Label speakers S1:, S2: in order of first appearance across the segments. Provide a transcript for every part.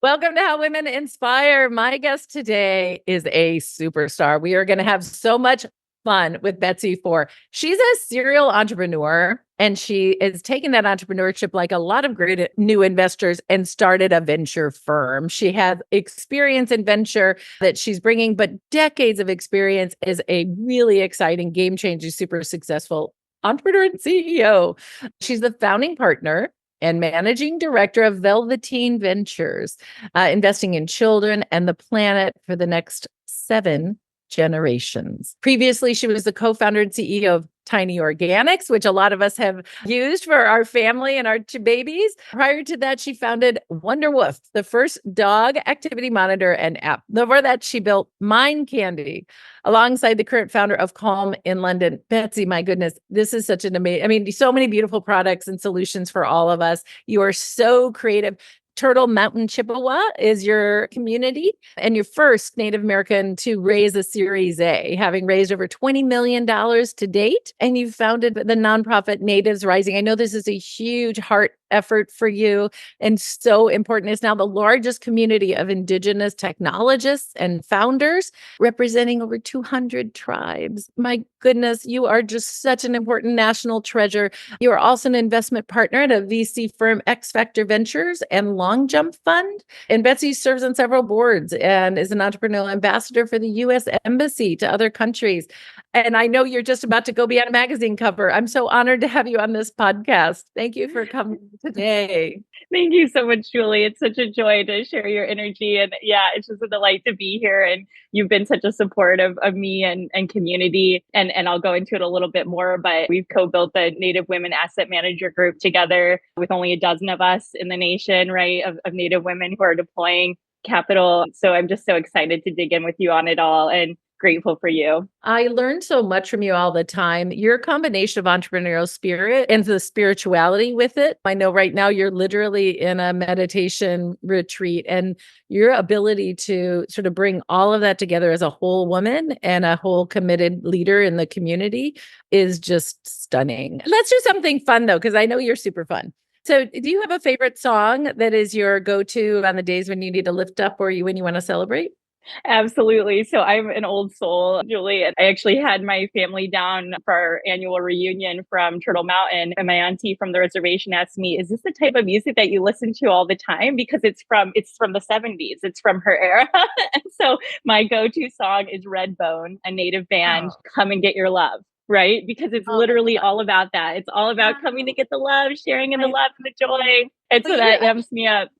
S1: Welcome to How Women Inspire. My guest today is a superstar. We are going to have so much fun with Betsy Fore. She's a serial entrepreneur, and she is taking that entrepreneurship like a lot of great new investors and started a venture firm. She has experience in venture that she's bringing, but decades of experience as a really exciting, game-changing, super successful entrepreneur and CEO. She's the founding partner and managing director of Velveteen Ventures, investing in children and the planet for the next 7 generations. Previously, she was the co-founder and CEO of Tiny Organics, which a lot of us have used for our family and our babies. Prior to that, she founded Wonder Woof, the first dog activity monitor and app. Before that, she built Mind Candy alongside the current founder of Calm in London. Betsy, my goodness, this is such an amazing, so many beautiful products and solutions for all of us. You are so creative. Turtle Mountain Chippewa is your community and your first Native American to raise a Series A, having raised over $20 million to date. And you've founded the nonprofit Natives Rising. I know this is a huge heart effort for you and so important. It's now the largest community of Indigenous technologists and founders representing over 200 tribes. My goodness, you are just such an important national treasure. You are also an investment partner at a VC firm, X Factor Ventures and Long Jump Fund. And Betsy serves on several boards and is an entrepreneurial ambassador for the U.S. Embassy to other countries. And I know you're just about to go be on a magazine cover. I'm so honored to have you on this podcast. Thank you for coming today.
S2: Thank you so much, Julie. It's such a joy to share your energy. And yeah, it's just a delight to be here. And you've been such a support of me and community. And I'll go into it a little bit more, but we've co-built the Native Women Asset Manager Group together with only a dozen of us in the nation, right, of Native women who are deploying capital. So I'm just so excited to dig in with you on it all and grateful for you.
S1: I learn so much from you all the time. Your combination of entrepreneurial spirit and the spirituality with it. I know right now you're literally in a meditation retreat, and your ability to sort of bring all of that together as a whole woman and a whole committed leader in the community is just stunning. Let's do something fun though, because I know you're super fun. So do you have a favorite song that is your go-to on the days when you need to lift up or when you want to celebrate?
S2: Absolutely. So I'm an old soul, Julie. I actually had my family down for our annual reunion from Turtle Mountain. And my auntie from the reservation asked me, is this the type of music that you listen to all the time? Because it's from the 70s. It's from her era. And so my go-to song is Redbone, a Native band, Come and Get Your Love. Right? Because it's literally all about that. It's all about coming to get the love, sharing in the love and the joy. And so that amps me up.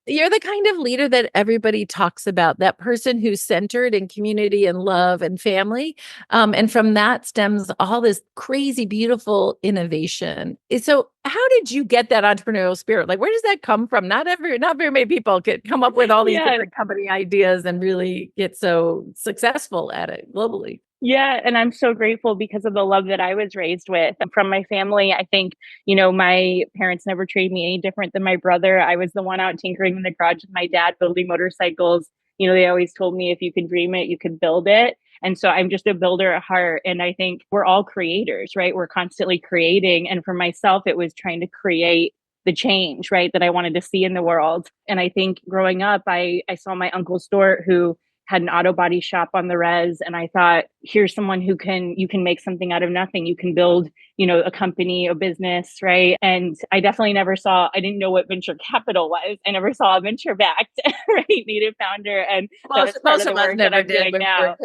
S1: You're the kind of leader that everybody talks about, that person who's centered in community and love and family. And from that stems all this crazy, beautiful innovation. So how did you get that entrepreneurial spirit? Like, where does that come from? Not very many people can come up with all these different company ideas and really get so successful at it globally.
S2: Yeah. And I'm so grateful because of the love that I was raised with from my family. I think, my parents never treated me any different than my brother. I was the one out tinkering in the garage with my dad, building motorcycles. They always told me if you can dream it, you can build it. And so I'm just a builder at heart. And I think we're all creators, right? We're constantly creating. And for myself, it was trying to create the change, right, that I wanted to see in the world. And I think growing up, I saw my Uncle Stuart, who had an auto body shop on the res. And I thought, here's someone you can make something out of nothing. You can build, a company, a business, right? And I definitely I didn't know what venture capital was. I never saw a venture backed, right, native founder. And
S1: most of us never did now.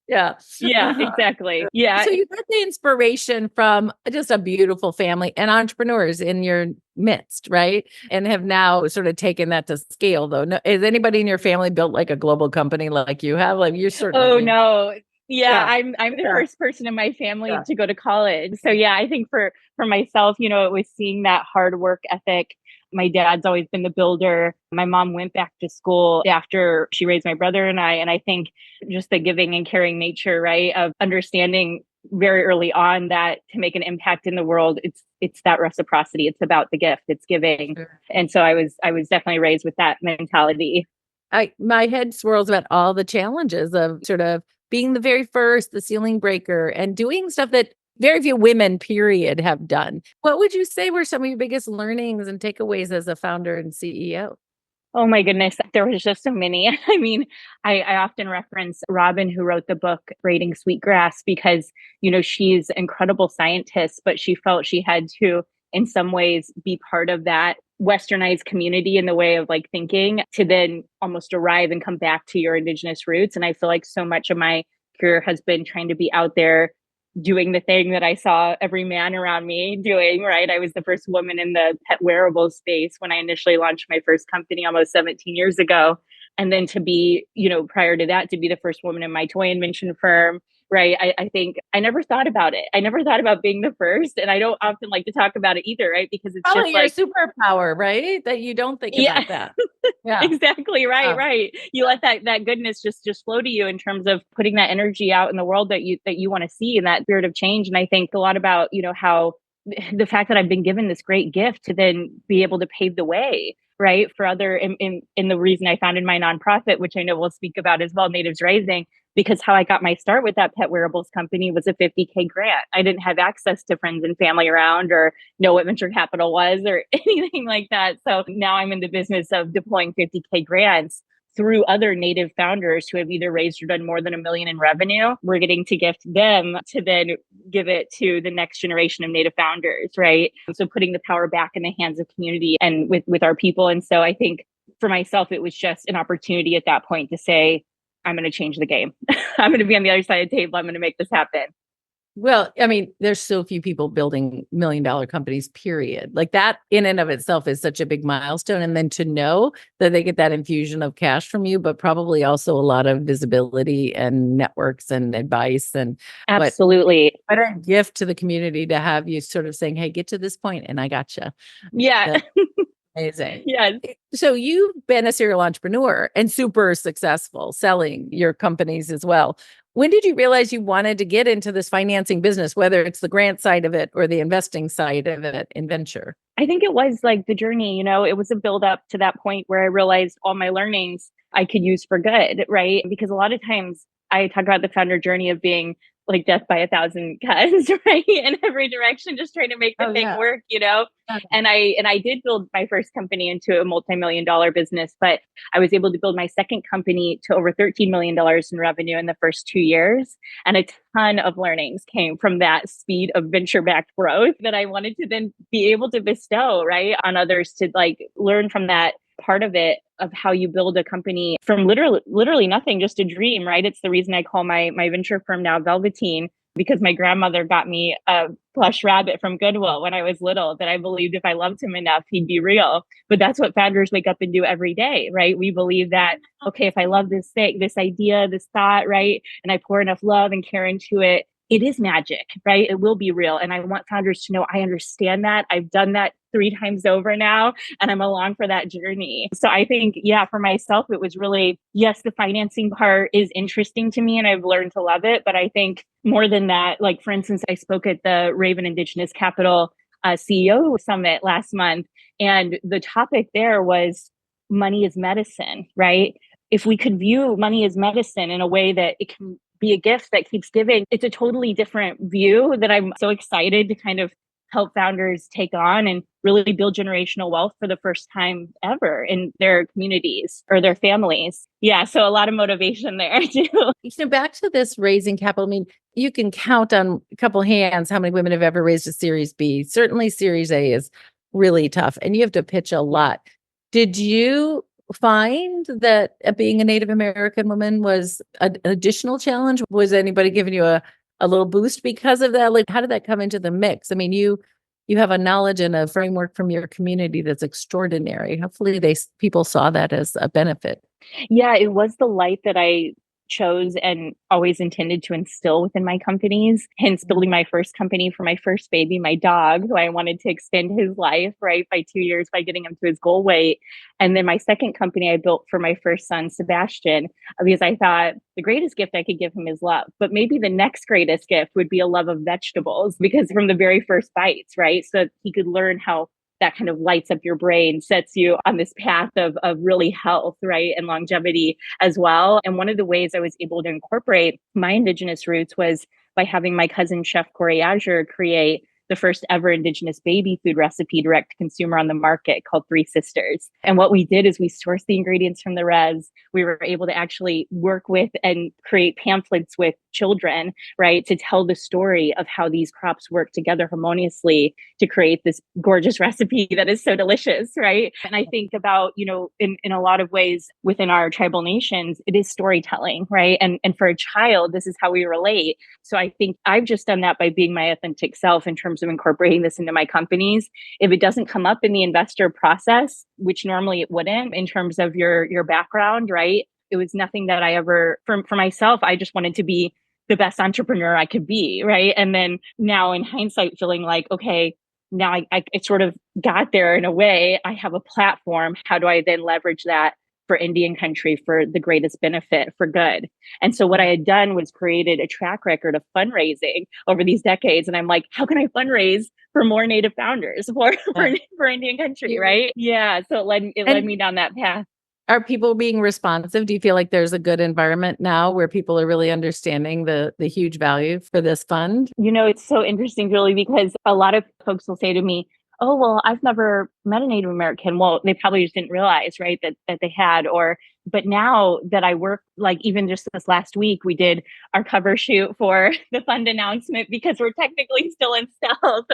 S1: Yeah.
S2: Yeah, exactly. Yeah.
S1: So you got the inspiration from just a beautiful family and entrepreneurs in your midst, right? And have now sort of taken that to scale though. No, has anybody in your family built like a global company like you have? Like you're certainly.
S2: Oh no. Yeah, I'm the first person in my family to go to college. So yeah, I think for myself, it was seeing that hard work ethic. My dad's always been the builder. My mom went back to school after she raised my brother and I. And I think just the giving and caring nature, right, of understanding very early on that to make an impact in the world, it's that reciprocity. It's about the gift. It's giving. Sure. And so I was definitely raised with that mentality.
S1: My head swirls about all the challenges of sort of being the very first, the ceiling breaker, and doing stuff that very few women, period, have done. What would you say were some of your biggest learnings and takeaways as a founder and CEO?
S2: Oh my goodness, there was just so many. I mean, I often reference Robin, who wrote the book Braiding Sweetgrass, because, she's an incredible scientist, but she felt she had to, in some ways, be part of that westernized community in the way of like thinking to then almost arrive and come back to your indigenous roots. And I feel like so much of my career has been trying to be out there doing the thing that I saw every man around me doing, right? I was the first woman in the pet wearable space when I initially launched my first company almost 17 years ago. And then to be, prior to that, to be the first woman in my toy invention firm, right? I think I never thought about it. I never thought about being the first. And I don't often like to talk about it either, right? Because it's
S1: Probably
S2: just
S1: your
S2: like,
S1: superpower, right? That you don't think
S2: yeah,
S1: about that. Yeah.
S2: exactly. Right.
S1: Wow.
S2: Right. You let that goodness just flow to you in terms of putting that energy out in the world that you want to see, and that spirit of change. And I think a lot about, how the fact that I've been given this great gift to then be able to pave the way, right, for other in the reason I founded my nonprofit, which I know we'll speak about as well, Natives Rising, because how I got my start with that pet wearables company was a 50K grant. I didn't have access to friends and family around or know what venture capital was or anything like that. So now I'm in the business of deploying 50K grants through other native founders who have either raised or done more than $1 million in revenue. We're getting to gift them to then give it to the next generation of native founders, right? So putting the power back in the hands of community and with our people. And so I think for myself, it was just an opportunity at that point to say, I'm going to change the game. I'm going to be on the other side of the table. I'm going to make this happen.
S1: Well, I mean, there's so few people building $1 million companies, period. Like that in and of itself is such a big milestone. And then to know that they get that infusion of cash from you, but probably also a lot of visibility and networks and advice. And
S2: absolutely.
S1: What a gift to the community to have you sort of saying, hey, get to this point and I gotcha.
S2: Yeah.
S1: That's amazing.
S2: Yes.
S1: So you've been a serial entrepreneur and super successful selling your companies as well. When did you realize you wanted to get into this financing business, whether it's the grant side of it or the investing side of it in venture?
S2: I think it was like the journey, it was a build up to that point where I realized all my learnings I could use for good, right? Because a lot of times I talk about the founder journey of being like death by a thousand cuts, right? In every direction, just trying to make the thing work, And I did build my first company into a multi-million-dollar business, but I was able to build my second company to over $13 million in revenue in the first 2 years. And a ton of learnings came from that speed of venture-backed growth that I wanted to then be able to bestow, right, on others to like learn from that part of it, of how you build a company from literally nothing, just a dream, right? It's the reason I call my venture firm now Velveteen, because my grandmother got me a plush rabbit from Goodwill when I was little that I believed if I loved him enough, he'd be real. But that's what founders wake up and do every day, right? We believe that, okay, if I love this thing, this idea, this thought, right, and I pour enough love and care into it, it is magic, right? It will be real. And I want founders to know I understand that. I've done that 3 times over now, and I'm along for that journey. So I think, yeah, for myself, it was really, yes, the financing part is interesting to me and I've learned to love it. But I think more than that, like for instance, I spoke at the Raven Indigenous Capital CEO Summit last month, and the topic there was money is medicine, right? If we could view money as medicine in a way that it can be a gift that keeps giving, it's a totally different view that I'm so excited to kind of help founders take on and really build generational wealth for the first time ever in their communities or their families. Yeah, so a lot of motivation there too.
S1: So back to this raising capital. I mean, you can count on a couple hands how many women have ever raised a Series B. Certainly Series A is really tough and you have to pitch a lot. Did you find that being a Native American woman was an additional challenge? Was anybody giving you a little boost because of that? Like, how did that come into the mix? I mean, you have a knowledge and a framework from your community that's extraordinary. Hopefully people saw that as a benefit.
S2: Yeah, it was the light that I chose and always intended to instill within my companies, hence building my first company for my first baby, my dog, who I wanted to extend his life, right, by 2 years by getting him to his goal weight. And then my second company I built for my first son, Sebastian, because I thought the greatest gift I could give him is love. But maybe the next greatest gift would be a love of vegetables, because from the very first bites, right, so he could learn how that kind of lights up your brain, sets you on this path of really health, right, and longevity as well. And one of the ways I was able to incorporate my Indigenous roots was by having my cousin, Chef Corey Azure, create the first ever Indigenous baby food recipe direct to consumer on the market called Three Sisters. And what we did is we sourced the ingredients from the res. We were able to actually work with and create pamphlets with children, right, to tell the story of how these crops work together harmoniously to create this gorgeous recipe that is so delicious, right? And I think about, in a lot of ways within our tribal nations, it is storytelling, right? And for a child, this is how we relate. So I think I've just done that by being my authentic self in terms of incorporating this into my companies. If it doesn't come up in the investor process, which normally it wouldn't in terms of your background, right? It was nothing that I ever, for myself, I just wanted to be the best entrepreneur I could be, right? And then now in hindsight, feeling like, okay, now I sort of got there in a way. I have a platform. How do I then leverage that for Indian country for the greatest benefit, for good? And so what I had done was created a track record of fundraising over these decades. And I'm like, how can I fundraise for more Native founders for Indian country, right? Yeah. So it led me down that path.
S1: Are people being responsive? Do you feel like there's a good environment now where people are really understanding the huge value for this fund?
S2: It's so interesting, Julie, because a lot of folks will say to me, oh, well, I've never met a Native American. Well, they probably just didn't realize, right, that they had. But now that I work, like even just this last week, we did our cover shoot for the fund announcement because we're technically still in stealth.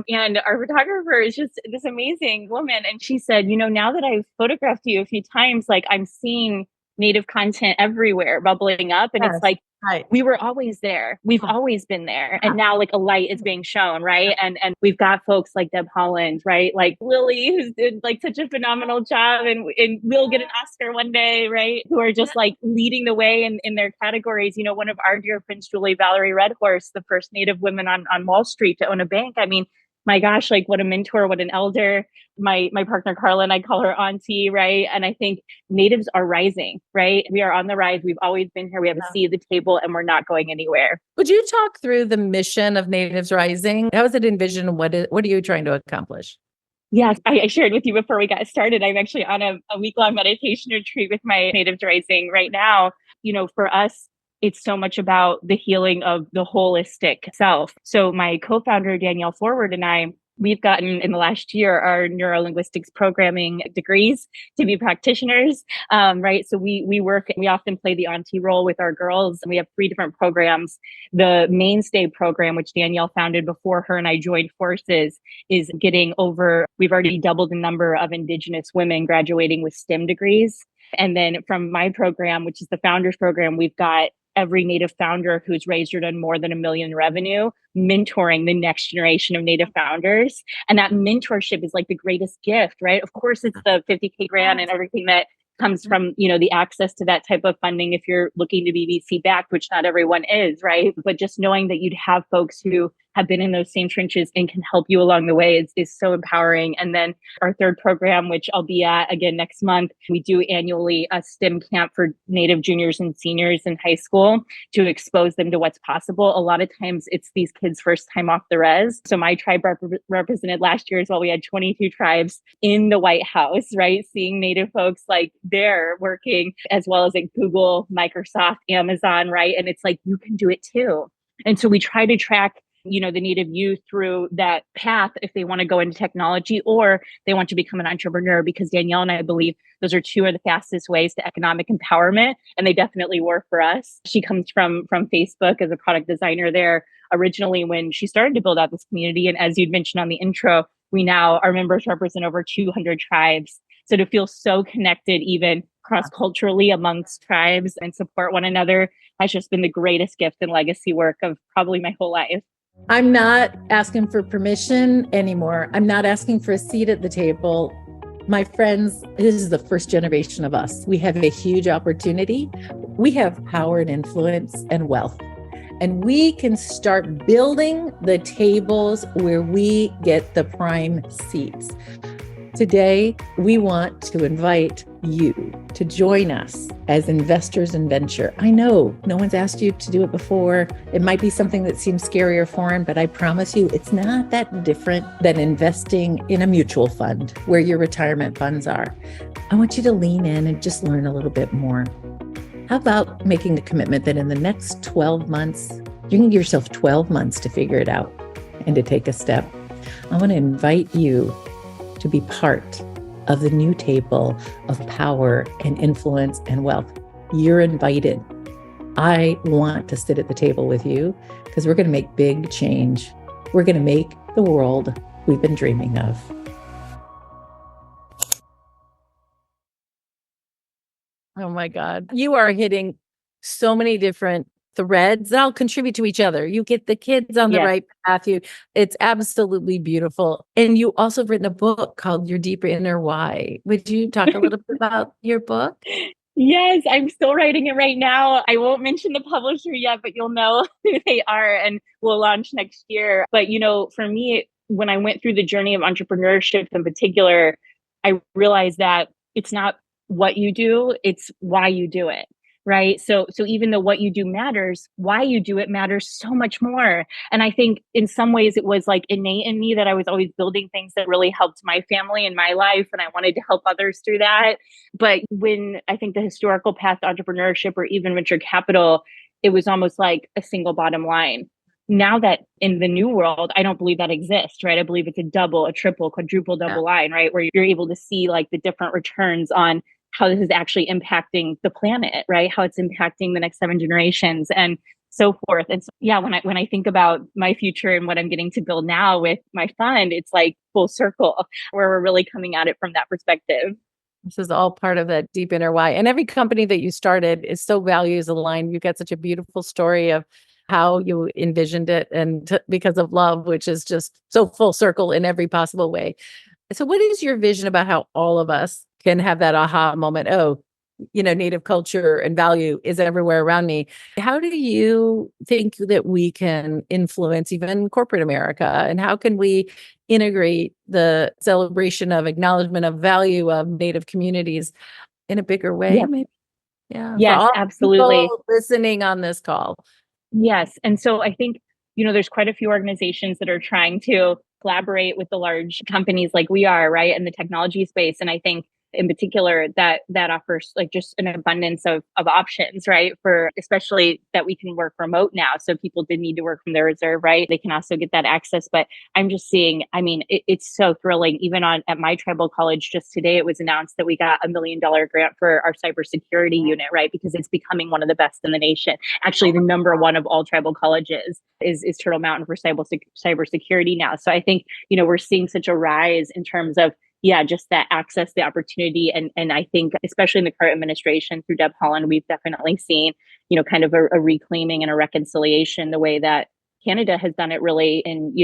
S2: And our photographer is just this amazing woman. And she said, now that I've photographed you a few times, like I'm seeing Native content everywhere bubbling up. And
S1: Yes.
S2: It's like,
S1: Right.
S2: we were always there. We've always been there. And now like a light is being shown, right? And we've got folks like Deb Holland, right? Like Lily, who's did like such a phenomenal job and will get an Oscar one day, right? Who are just like leading the way in their categories. One of our dear friends, Julie Valerie Redhorse, the first Native women on Wall Street to own a bank. I mean, my gosh, like what a mentor, what an elder. My partner, Carlin, I call her auntie, right? And I think Natives are rising, right? We are on the rise. We've always been here. We have a seat at the table and we're not going anywhere.
S1: Would you talk through the mission of Natives Rising? How is it envisioned? What are you trying to accomplish?
S2: Yes, I shared with you before we got started. I'm actually on a week-long meditation retreat with my Natives Rising right now. For us, it's so much about the healing of the holistic self. So my co-founder, Danielle Forward, and I, we've gotten in the last year our neurolinguistics programming degrees to be practitioners, right? So we often play the auntie role with our girls. And we have 3 different programs. The mainstay program, which Danielle founded before her and I joined forces, is we've already doubled the number of Indigenous women graduating with STEM degrees. And then from my program, which is the Founders Program, we've got every Native founder who's raised or done more than $1 million in revenue, mentoring the next generation of Native founders. And that mentorship is like the greatest gift, right? Of course, it's the 50K grant and everything that comes from, the access to that type of funding if you're looking to be VC backed, which not everyone is, right? But just knowing that you'd have folks who have been in those same trenches and can help you along the way is so empowering. And then our third program, which I'll be at again next month, we do annually a STEM camp for Native juniors and seniors in high school to expose them to what's possible. A lot of times it's these kids' first time off the res. So my tribe represented last year as well. We had 22 tribes in the White House, right? Seeing Native folks like they're working as well as at Google, Microsoft, Amazon, right? And it's like, you can do it too. And so we try to track the Native youth through that path if they want to go into technology or they want to become an entrepreneur, because Danielle and I believe those are 2 of the fastest ways to economic empowerment. And they definitely were for us. She comes from Facebook as a product designer there originally when she started to build out this community. And as you'd mentioned on the intro, our members represent over 200 tribes. So to feel so connected, even cross-culturally amongst tribes and support one another has just been the greatest gift and legacy work of probably my whole life.
S1: I'm not asking for permission anymore. I'm not asking for a seat at the table. My friends, this is the first generation of us. We have a huge opportunity. We have power and influence and wealth. And we can start building the tables where we get the prime seats. Today, we want to invite you to join us as investors in venture. I know no one's asked you to do it before. It might be something that seems scary or foreign, but I promise you it's not that different than investing in a mutual fund where your retirement funds are. I want you to lean in and just learn a little bit more. How about making a commitment that in the next 12 months, you can give yourself 12 months to figure it out? and to take a step. I want to invite you to be part of the new table of power and influence and wealth. You're invited. I want to sit at the table with you because we're going to make big change. We're going to make the world we've been dreaming of. Oh my God. You are hitting so many different threads that all contribute to each other. You get the kids on the right path. It's absolutely beautiful. And you also have written a book called Your Deeper Inner Why. Would you talk a little bit about your book?
S2: Yes, I'm still writing it right now. I won't mention the publisher yet, but you'll know who they are and we'll launch next year. But, for me, when I went through the journey of entrepreneurship in particular, I realized that it's not what you do, it's why you do it. Right. So even though what you do matters, why you do it matters so much more. And I think in some ways it was like innate in me that I was always building things that really helped my family and my life. And I wanted to help others through that. But when I think the historical path to entrepreneurship or even venture capital, it was almost like a single bottom line. Now that in the new world, I don't believe that exists, right? I believe it's a double, a triple, quadruple double line, right? Where you're able to see like the different returns on how this is actually impacting the planet, right? How it's impacting the next 7 generations and so forth. And so, when I think about my future and what I'm getting to build now with my fund, it's like full circle where we're really coming at it from that perspective.
S1: This is all part of that deep inner why. And every company that you started is so values aligned. You've got such a beautiful story of how you envisioned it and because of love, which is just so full circle in every possible way. So what is your vision about how all of us can have that aha moment? Oh, Native culture and value is everywhere around me. How do you think that we can influence even corporate America? And how can we integrate the celebration of acknowledgement of value of Native communities in a bigger way?
S2: Yeah.
S1: Maybe. Yeah. For
S2: Yes,
S1: all
S2: absolutely.
S1: people listening on this call.
S2: Yes. And so I think, there's quite a few organizations that are trying to collaborate with the large companies like we are, right, in the technology space. And I think in particular that offers like just an abundance of options, right? For especially that we can work remote now. So people did need to work from their reserve, right? They can also get that access. But I'm just seeing, it's so thrilling. Even at my tribal college just today, it was announced that we got $1 million grant for our cybersecurity unit, right? Because it's becoming one of the best in the nation. Actually, the number one of all tribal colleges is Turtle Mountain for cybersecurity now. So I think, we're seeing such a rise in terms of just that access, the opportunity. And I think, especially in the current administration through Deb Haaland, we've definitely seen, kind of a reclaiming and a reconciliation the way that Canada has done it really and,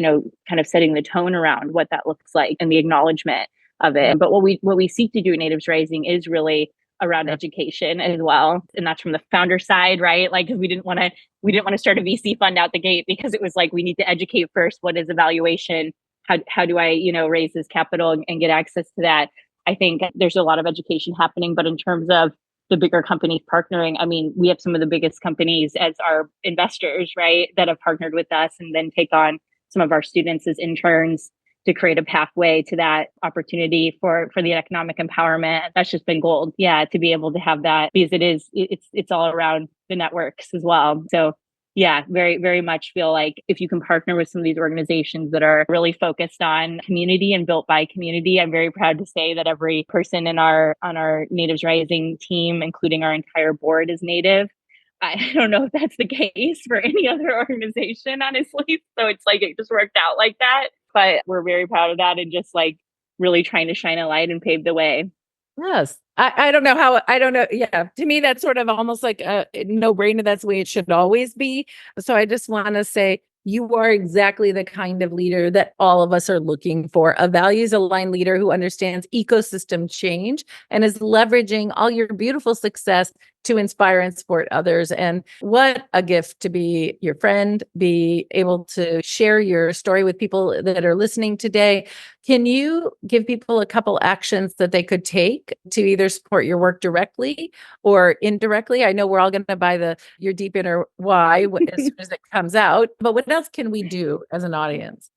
S2: kind of setting the tone around what that looks like and the acknowledgement of it. But what we seek to do in Natives Rising is really around education as well. And that's from the founder side, right? Like, cause we didn't want to start a VC fund out the gate because it was like, we need to educate first. What is evaluation? How do I, raise this capital and get access to that? I think there's a lot of education happening, but in terms of the bigger companies partnering, we have some of the biggest companies as our investors, right, that have partnered with us and then take on some of our students as interns to create a pathway to that opportunity for the economic empowerment. That's just been gold. Yeah, to be able to have that because it's all around the networks as well. So yeah, very, very much feel like if you can partner with some of these organizations that are really focused on community and built by community, I'm very proud to say that every person on our Natives Rising team, including our entire board, is Native. I don't know if that's the case for any other organization, honestly. So it's like it just worked out like that. But we're very proud of that and just like really trying to shine a light and pave the way.
S1: Yes. I don't know how, I don't know. Yeah. To me, that's sort of almost like a no brainer. That's the way it should always be. So I just want to say you are exactly the kind of leader that all of us are looking for, a values aligned leader who understands ecosystem change and is leveraging all your beautiful success to inspire and support others. And what a gift to be your friend, be able to share your story with people that are listening today. Can you give people a couple actions that they could take to either support your work directly or indirectly? I know we're all going to buy your deep inner why as soon as it comes out, but what else can we do as an audience?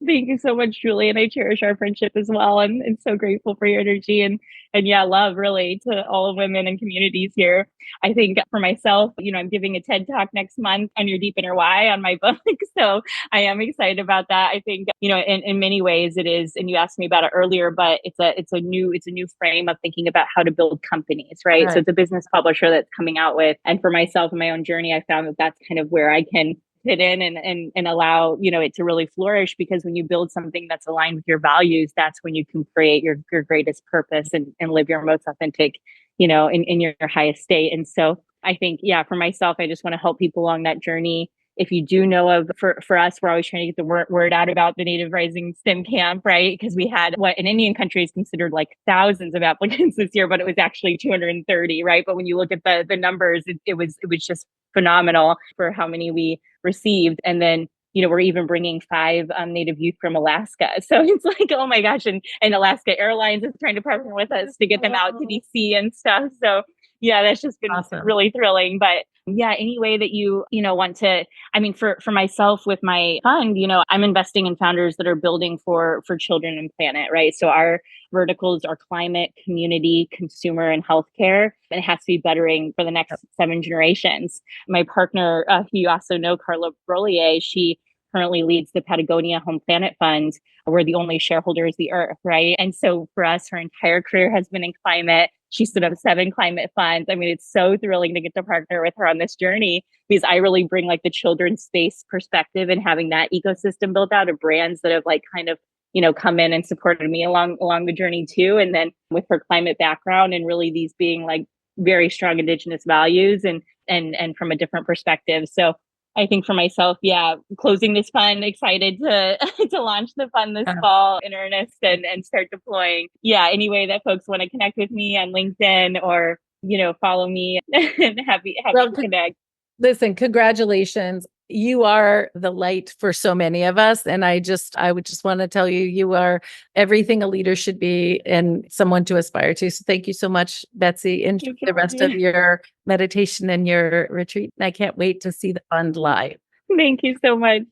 S2: Thank you so much, Julie. And I cherish our friendship as well. And so grateful for your energy and yeah, love really to all women and communities here. I think for myself, I'm giving a TED talk next month on your deep inner why on my book. So I am excited about that. I think, in many ways it is, and you asked me about it earlier, but it's a new frame of thinking about how to build companies, right? So it's a business publisher that's coming out with, and for myself and my own journey, I found that that's kind of where I can fit in and allow it to really flourish, because when you build something that's aligned with your values, that's when you can create your greatest purpose and live your most authentic in your highest state. And so I think, yeah, for myself, I just want to help people along that journey. If you do know of, for us, we're always trying to get the word out about the Native Rising STEM camp, right? Because we had what in Indian country is considered like thousands of applicants this year, but it was actually 230, right? But when you look at the numbers, it was just phenomenal for how many we received. And then we're even bringing 5 Native youth from Alaska. So it's like, oh my gosh. And Alaska Airlines is trying to partner with us to get them out to DC and stuff. So yeah, that's just been really thrilling. But yeah, any way that you want to, I mean, for myself with my fund, I'm investing in founders that are building for children and planet, right? So our verticals are climate, community, consumer, and healthcare. And it has to be bettering for the next 7 generations. My partner, who you also know, Carla Brolier, she currently leads the Patagonia Home Planet Fund, where the only shareholder is the Earth, right? And so for us, her entire career has been in climate. She stood up 7 climate funds. I mean, it's so thrilling to get to partner with her on this journey, because I really bring like the children's space perspective and having that ecosystem built out of brands that have like kind of come in and supported me along the journey too. And then with her climate background and really these being like very strong Indigenous values and from a different perspective. So I think for myself, yeah, closing this fund, excited to to launch the fund this fall in earnest and start deploying. Yeah, any way that folks want to connect with me on LinkedIn or follow me, and happy to connect.
S1: Listen, congratulations. You are the light for so many of us. And I would just want to tell you, you are everything a leader should be and someone to aspire to. So thank you so much, Betsy. Enjoy the rest of your meditation and your retreat. And I can't wait to see the fund live.
S2: Thank you so much.